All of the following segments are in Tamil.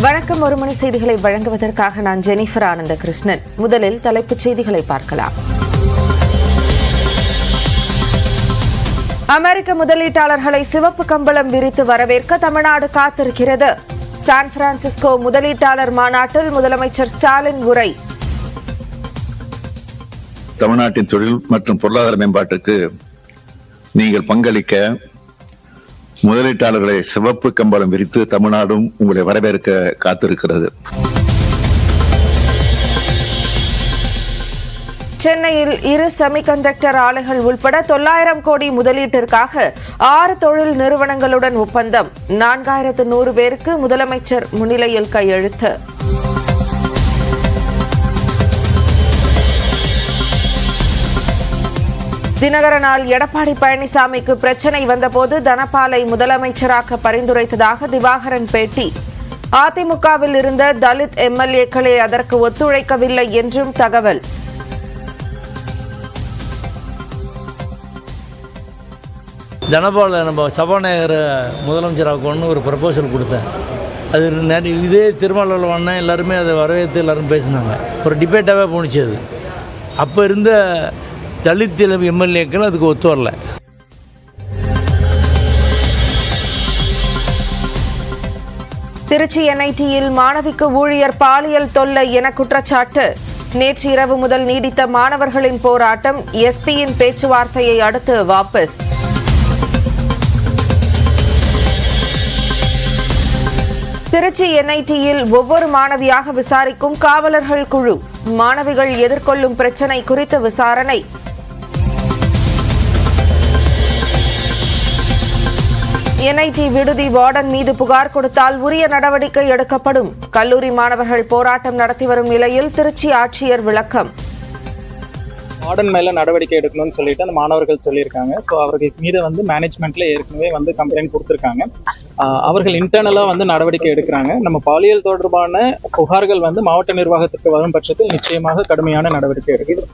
வணக்கம். ஒரு மணி செய்திகளை வழங்குவதற்காக நான் ஜெனிஃபர் ஆனந்த கிருஷ்ணன். முதலில் தலைப்புச் செய்திகளை பார்க்கலாம். அமெரிக்க முதலீட்டாளர்களை சிவப்பு கம்பளம் விரித்து வரவேற்க தமிழ்நாடு காத்திருக்கிறது. சான் பிரான்சிஸ்கோ முதலீட்டாளர் மாநாட்டில் முதலமைச்சர் ஸ்டாலின் உரை. தமிழ்நாட்டின் தொழில் மற்றும் பொருளாதார மேம்பாட்டுக்கு நீங்கள் பங்களிக்க முதலீட்டாளர்களை சிவப்பு கம்பளம் விரித்து தமிழ்நாடும் உங்களை வரவேற்க காத்திருக்கிறது. சென்னையில் 2 செமிகண்டக்டர் ஆலைகள் உட்பட 900 கோடி முதலீட்டிற்காக 6 தொழில் நிறுவனங்களுடன் ஒப்பந்தம். 4100 பேருக்கு முதலமைச்சர் முன்னிலையில் கையெழுத்து. தினகரனால் எடப்பாடி பழனிசாமிக்கு பிரச்சினை வந்தபோது தனபாலை முதலமைச்சராக்க பரிந்துரைத்ததாக திவாகரன் பேட்டி. அதிமுகவில் இருந்த தலித் எம்எல்ஏக்களே அதற்கு ஒத்துழைக்கவில்லை என்றும் தகவல். தனபாலை நம்ம சபாநாயகர் முதலமைச்சராக்கணும்னு ஒரு ப்ரப்போசல் கொடுத்தேன். அது இதே திருமாவளவன் வந்தேன், எல்லாருமே அதை வரவேற்று எல்லாரும் பேசினாங்க. ஒரு டிபேட்டாகவே போணுச்சு. அது அப்போ இருந்த தலித் எம்எல்ஏக்கள் அதுக்கு ஒத்து வரல. திருச்சி என்ஐடியில் மாணவிக்கு ஊழியர் பாலியல் தொல்லை என குற்றச்சாட்டு. நேற்று இரவு முதல் நீடித்த மாணவர்களின் போராட்டம் எஸ்பியின் பேச்சுவார்த்தையை அடுத்து வாபஸ். திருச்சி என்ஐடியில் ஒவ்வொரு மாணவியாக விசாரிக்கும் காவலர்கள் குழு. மாணவிகள் எதிர்கொள்ளும் பிரச்சினை குறித்து விசாரணை. என்ஐடி விடுதி வார்டன் மீது புகார் கொடுத்தால் உரிய நடவடிக்கை எடுக்கப்படும். கல்லூரி மாணவர்கள் போராட்டம் நடத்தி வரும் நிலையில் திருச்சி ஆட்சியர் விளக்கம். வார்டன் மேல நடவடிக்கை எடுக்கணும்னு சொல்லிட்டு அந்த மாணவர்கள் சொல்லியிருக்காங்க. ஸோ அவர்கள் மீது மேனேஜ்மெண்ட்ல ஏற்கனவே கம்ப்ளைண்ட் கொடுத்துருக்காங்க. அவர்கள் இன்டர்னலா நடவடிக்கை எடுக்கிறாங்க. நம்ம பாலியல் தொடர்பான புகார்கள் மாவட்ட நிர்வாகத்திற்கு வரும் பட்சத்தில் நிச்சயமாக கடுமையான நடவடிக்கை எடுக்குது.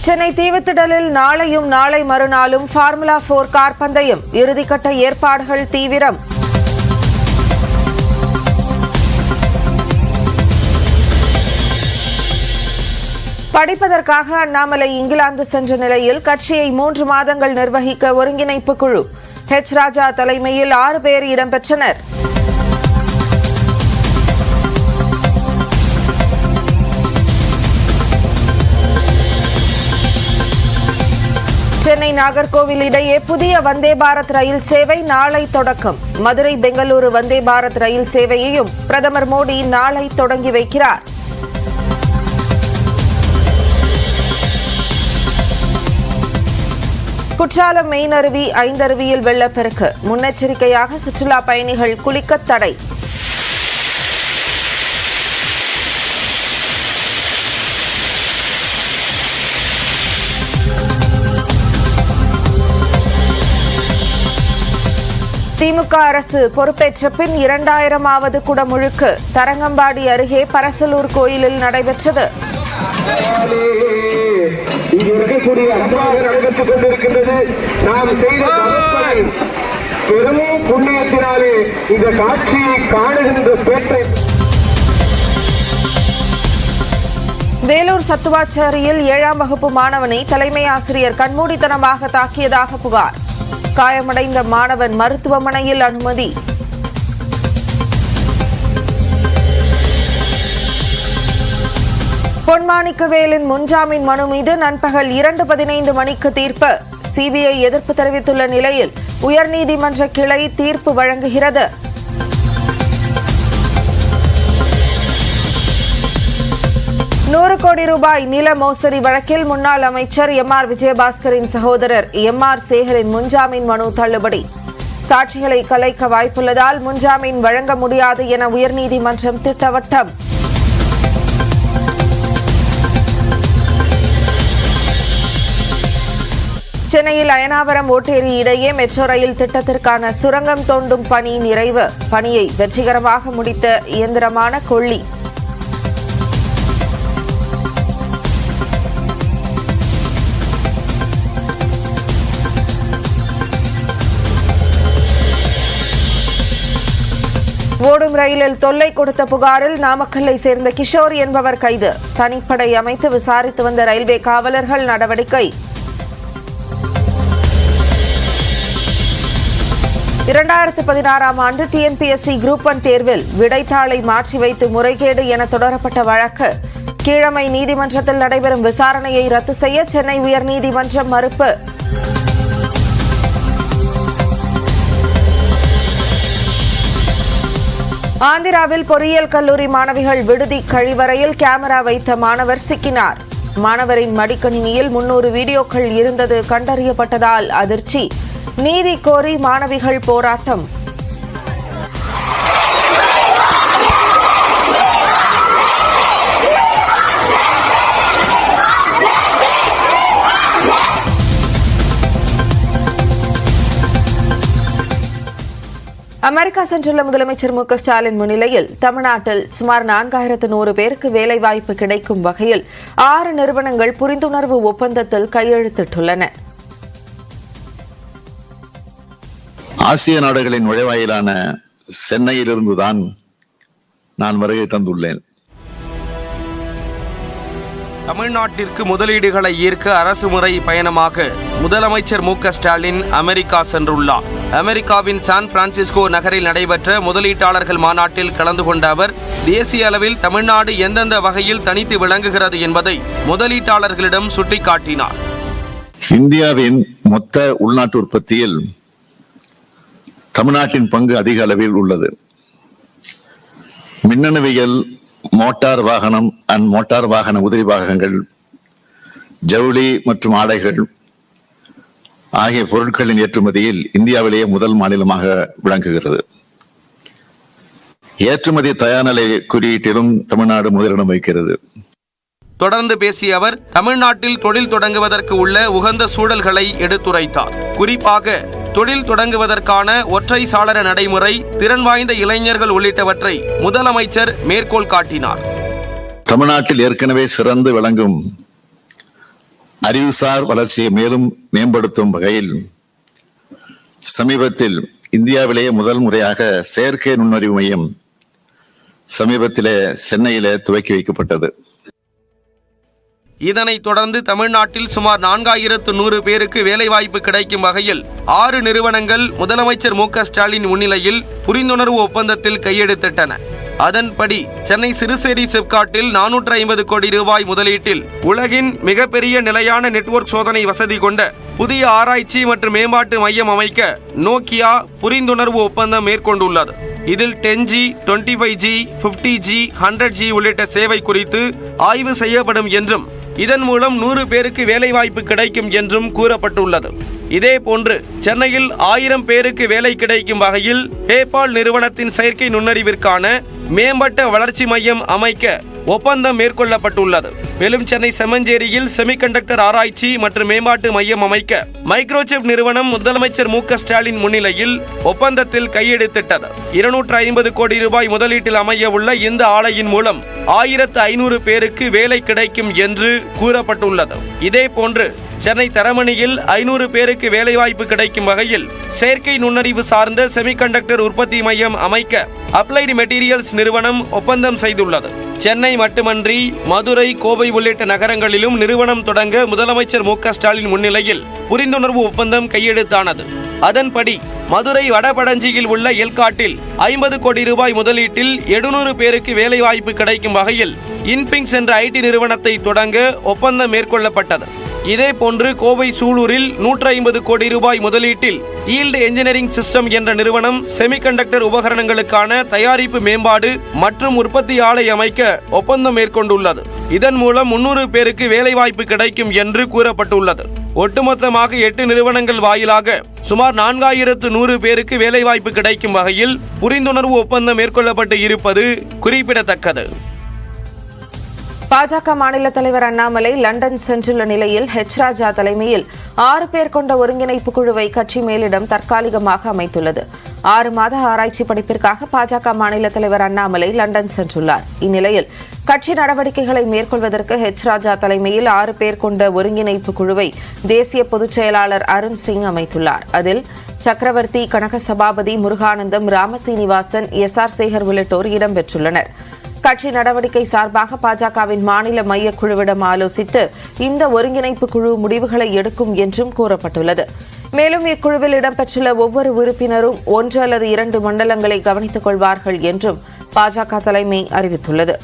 சென்னை தீவுத்திடலில் நாளையும் நாளை மறுநாளும் ஃபார்முலா 4 கார் பந்தயம். இறுதிக்கட்ட ஏற்பாடுகள் தீவிரம். படிப்பதற்காக அண்ணாமலை இங்கிலாந்து சென்ற நிலையில் கட்சியை 3 மாதங்கள் நிர்வகிக்க ஒருங்கிணைப்பு குழு. ஹெச் ராஜா தலைமையில் 6 பேர் இடம்பெற்றனர். சென்னை நாகர்கோவில் இடையே புதிய வந்தே பாரத் ரயில் சேவை நாளை தொடக்கம். மதுரை பெங்களூரு வந்தே பாரத் ரயில் சேவையையும் பிரதமர் மோடி நாளை தொடங்கி வைக்கிறார். குற்றாலம் மெயின் அருவி, ஐந்தருவியில் வெள்ளப்பெருக்கு. முன்னெச்சரிக்கையாக சுற்றுலா பயணிகள் குளிக்க தடை. திமுக அரசு பொறுப்பேற்ற பின் 2000வது குடமுழுக்கு தரங்கம்பாடி அருகே பரசலூர் கோயிலில் நடைபெற்றது. வேலூர் சத்துவாச்சாரியில் 7ஆம் வகுப்பு மாணவனை தலைமை ஆசிரியர் கண்மூடித்தனமாக தாக்கியதாக புகார். காயமடைந்த மாணவன் மருத்துவமனையில் அனுமதி. பொன்மாணிக்கவேலின் முன்ஜாமீன் மனு மீது நண்பகல் 2:15 மணிக்கு தீர்ப்பு. சிபிஐ எதிர்ப்பு தெரிவித்துள்ள நிலையில் உயர்நீதிமன்ற கிளை தீர்ப்பு வழங்குகிறது. ₹100 கோடி நில மோசடி வழக்கில் முன்னாள் அமைச்சர் எம்.ஆர். விஜயபாஸ்கரின் சகோதரர் எம்.ஆர். சேகரின் முன்ஜாமீன் மனு தள்ளுபடி. சாட்சிகளை கலைக்க வாய்ப்புள்ளதால் முன்ஜாமீன் வழங்க முடியாது என உயர்நீதிமன்றம் திட்டவட்டம். சென்னையில் அயனாவரம் ஓட்டேரி இடையே மெட்ரோ ரயில் திட்டத்திற்கான சுரங்கம் தோண்டும் பணி நிறைவு. பணியை வெற்றிகரமாக முடித்த இயந்திரமான கொள்ளி. ஓடும் ரயிலில் தொல்லை கொடுத்த புகாரில் நாமக்கல்லை சேர்ந்த கிஷோர் என்பவர் கைது. தனிப்படை அமைத்து விசாரித்து வந்த ரயில்வே காவலர்கள் நடவடிக்கை. 2016 ஆண்டு டிஎன்பிஎஸ்சி குரூப் 1 தேர்வில் விடைத்தாளை மாற்றி வைத்து முறைகேடு என தொடரப்பட்ட வழக்கு கீழமை நீதிமன்றத்தில் நடைபெறும் விசாரணையை ரத்து செய்ய சென்னை உயர்நீதிமன்றம் மறுப்பு. ஆந்திராவில் பொறியியல் கல்லூரி மாணவிகள் விடுதி கழிவறையில் கேமரா வைத்த மாணவர் சிக்கினார். மாணவரின் மடிக்கணினியில் 300 வீடியோக்கள் இருந்தது கண்டறியப்பட்டதால் அதிர்ச்சி. நீதி கோரி மாணவிகள் போராட்டம். அமெரிக்கா சென்றுள்ள முதலமைச்சர் மு க ஸ்டாலின் முன்னிலையில் தமிழ்நாட்டில் சுமார் 4100 பேருக்கு வேலைவாய்ப்பு கிடைக்கும் வகையில் 6 நிறுவனங்கள் புரிந்துணர்வு ஒப்பந்தத்தில் கையெழுத்திட்டுள்ளன. ஆசிய நாடுகளின் நுழைவாயிலான சென்னையிலிருந்துதான் நான் வருகை தந்துள்ளேன். தமிழ்நாட்டிற்கு முதலீடுகளை ஈர்க்க அரசு முறை பயணமாக முதலமைச்சர் மு க ஸ்டாலின் அமெரிக்கா சென்றுள்ளார். அமெரிக்காவின் சான் பிரான்சிஸ்கோ நகரில் நடைபெற்ற முதலீட்டாளர்கள் மாநாட்டில் கலந்து கொண்ட அவர் தேசிய அளவில் தமிழ்நாடு எந்தெந்த வகையில் தனித்து விளங்குகிறது என்பதை முதலீட்டாளர்களிடம் சுட்டிக்காட்டினார். இந்தியாவின் மொத்த உள்நாட்டு உற்பத்தியில் தமிழ்நாட்டின் பங்கு அதிக அளவில் உள்ளது. மின்னணுவியல், மோட்டார் வாகனம் அண்ட் மோட்டார் வாகன உதிரி பாகங்கள், ஜவுளி மற்றும் ஆடைகள் ஆகிய பொருட்களின் ஏற்றுமதியில் இந்தியாவிலேயே முதல் மாநிலமாக விளங்குகிறது. ஏற்றுமதி தயார்நிலை குறியீட்டிலும் தமிழ்நாடு முதலிடம் வகிக்கிறது. தொடர்ந்து பேசிய அவர் தமிழ்நாட்டில் தொழில் தொடங்குவதற்கு உள்ள உகந்த சூழல்களை எடுத்துரைத்தார். குறிப்பாக தொழில் தொடங்குவதற்கான ஒற்றை சாளர நடைமுறை, திறன் வாய்ந்த இளைஞர்கள் உள்ளிட்டவற்றை முதலமைச்சர் மேற்கோள் காட்டினார். தமிழ்நாட்டில் ஏற்கனவே சிறந்து விளங்கும் அறிவுசார் வளர்ச்சியை மேலும் மேம்படுத்தும் வகையில் சமீபத்தில் இந்தியாவிலேயே முதல் முறையாக செயற்கை நுண்ணறிவு மையம் சமீபத்திலே சென்னையிலே துவக்கி வைக்கப்பட்டது. இதனைத் தொடர்ந்து தமிழ்நாட்டில் சுமார் 4100 பேருக்கு வேலைவாய்ப்பு கிடைக்கும் வகையில் 6 நிறுவனங்கள் முதலமைச்சர் மு க ஸ்டாலின் முன்னிலையில் புரிந்துணர்வு ஒப்பந்தத்தில் கையெழுத்திட்டன. அதன்படி சென்னை சிறுசேரி சிப்காட்டில் 450 கோடி ரூபாய் முதலீட்டில் உலகின் மிகப்பெரிய நிலையான நெட்வொர்க் சோதனை வசதி கொண்ட புதிய ஆராய்ச்சி மற்றும் மேம்பாட்டு மையம் அமைக்க நோக்கியா புரிந்துணர்வு ஒப்பந்தம் மேற்கொண்டுள்ளது. இதில் 10G, 25G, 50G, 100G உள்ளிட்ட சேவை குறித்து ஆய்வு செய்யப்படும் என்றும் இதன் மூலம் 100 பேருக்கு வேலைவாய்ப்பு கிடைக்கும் என்றும் கூறப்பட்டுள்ளது. இதேபோன்று சென்னையில் 1000 பேருக்கு வேலை கிடைக்கும் வகையில் பேபால் நிறுவனத்தின் செயற்கை நுண்ணறிவிற்கான மேம்பட்ட வளர்ச்சி மையம் அமைக்க ஒப்பந்தம் மேற்கொள்ளப்பட்டுள்ளது. மேலும் சென்னை செம்மஞ்சேரியில் செமிகண்டக்டர் ஆராய்ச்சி மற்றும் மேம்பாட்டு மையம் அமைக்க மைக்ரோசிப் நிறுவனம் முதலமைச்சர் மு க ஸ்டாலின் முன்னிலையில் ஒப்பந்தத்தில் கையெழுத்திட்டது. 250 கோடி ரூபாய் முதலீட்டில் அமைய உள்ள இந்த ஆலையின் மூலம் 1500 பேருக்கு வேலை கிடைக்கும் என்று கூறப்பட்டுள்ளது. இதேபோன்று சென்னை தரமணியில் 500 பேருக்கு வேலைவாய்ப்பு கிடைக்கும் வகையில் செயற்கை நுண்ணறிவு சார்ந்த செமிகண்டக்டர் உற்பத்தி மையம் அமைக்க அப்ளைடு மெட்டீரியல்ஸ் நிறுவனம் ஒப்பந்தம் செய்துள்ளது. சென்னை மட்டுமன்றி மதுரை, கோவை உள்ளிட்ட நகரங்களிலும் நிறுவனம் தொடங்க முதலமைச்சர் மு க ஸ்டாலின் முன்னிலையில் புரிந்துணர்வு ஒப்பந்தம் கையெழுத்தானது. அதன்படி மதுரை வடபடஞ்சியில் உள்ள எல்காட்டில் 50 கோடி ரூபாய் முதலீட்டில் 700 பேருக்கு வேலைவாய்ப்பு கிடைக்கும் வகையில் இன்பிங்ஸ் என்ற ஐடி நிறுவனத்தை தொடங்க ஒப்பந்தம் மேற்கொள்ளப்பட்டது. இதேபோன்று கோவை சூலூரில் 150 கோடி ரூபாய் முதலீட்டில் ஈல்டு என்ஜினியரிங் சிஸ்டம் என்ற நிறுவனம் செமிகண்டக்டர் உபகரணங்களுக்கான தயாரிப்பு மேம்பாடு மற்றும் உற்பத்தி ஆலை அமைக்க ஒப்பந்தம் மேற்கொண்டுள்ளது. இதன் மூலம் 300 பேருக்கு வேலைவாய்ப்பு கிடைக்கும் என்று கூறப்பட்டுள்ளது. ஒட்டுமொத்தமாக 8 நிறுவனங்கள் வாயிலாக சுமார் 4100 பேருக்கு வேலைவாய்ப்பு கிடைக்கும் வகையில் புரிந்துணர்வு ஒப்பந்தம் மேற்கொள்ளப்பட்டு இருப்பது குறிப்பிடத்தக்கது. பாஜக மாநில தலைவர் அண்ணாமலை லண்டன் சென்றுள்ள நிலையில் ராஜா தலைமையில் 6 பேர் கொண்ட ஒருங்கிணைப்பு குழுவை கட்சி மேலிடம் தற்காலிகமாக அமைத்துள்ளது. 6 மாத ஆராய்ச்சி படிப்பிற்காக பாஜக மாநில தலைவர் அண்ணாமலை லண்டன் சென்றுள்ளார். இந்நிலையில் கட்சி நடவடிக்கைகளை மேற்கொள்வதற்கு ராஜா தலைமையில் 6 பேர் கொண்ட ஒருங்கிணைப்பு குழுவை தேசிய பொதுச் செயலாளர் அருண் சிங் அமைத்துள்ளார். அதில் சக்கரவர்த்தி, கனக சபாபதி, முருகானந்தம், ராமசீனிவாசன், எஸ்.ஆர். சேகர் உள்ளிட்டோர் இடம்பெற்றுள்ளனர். கட்சி நடவடிக்கை சார்பாக பாஜகவின் மாநில மையக் குழுவிடம் ஆலோசித்து இந்த ஒருங்கிணைப்பு குழு முடிவுகளை எடுக்கும் என்றும் கூறப்பட்டுள்ளது. மேலும் இக்குழுவில் இடம்பெற்றுள்ள ஒவ்வொரு உறுப்பினரும் 1 அல்லது 2 மண்டலங்களை கவனித்துக் கொள்வார்கள் என்றும் பாஜக தலைமை அறிவித்துள்ளது.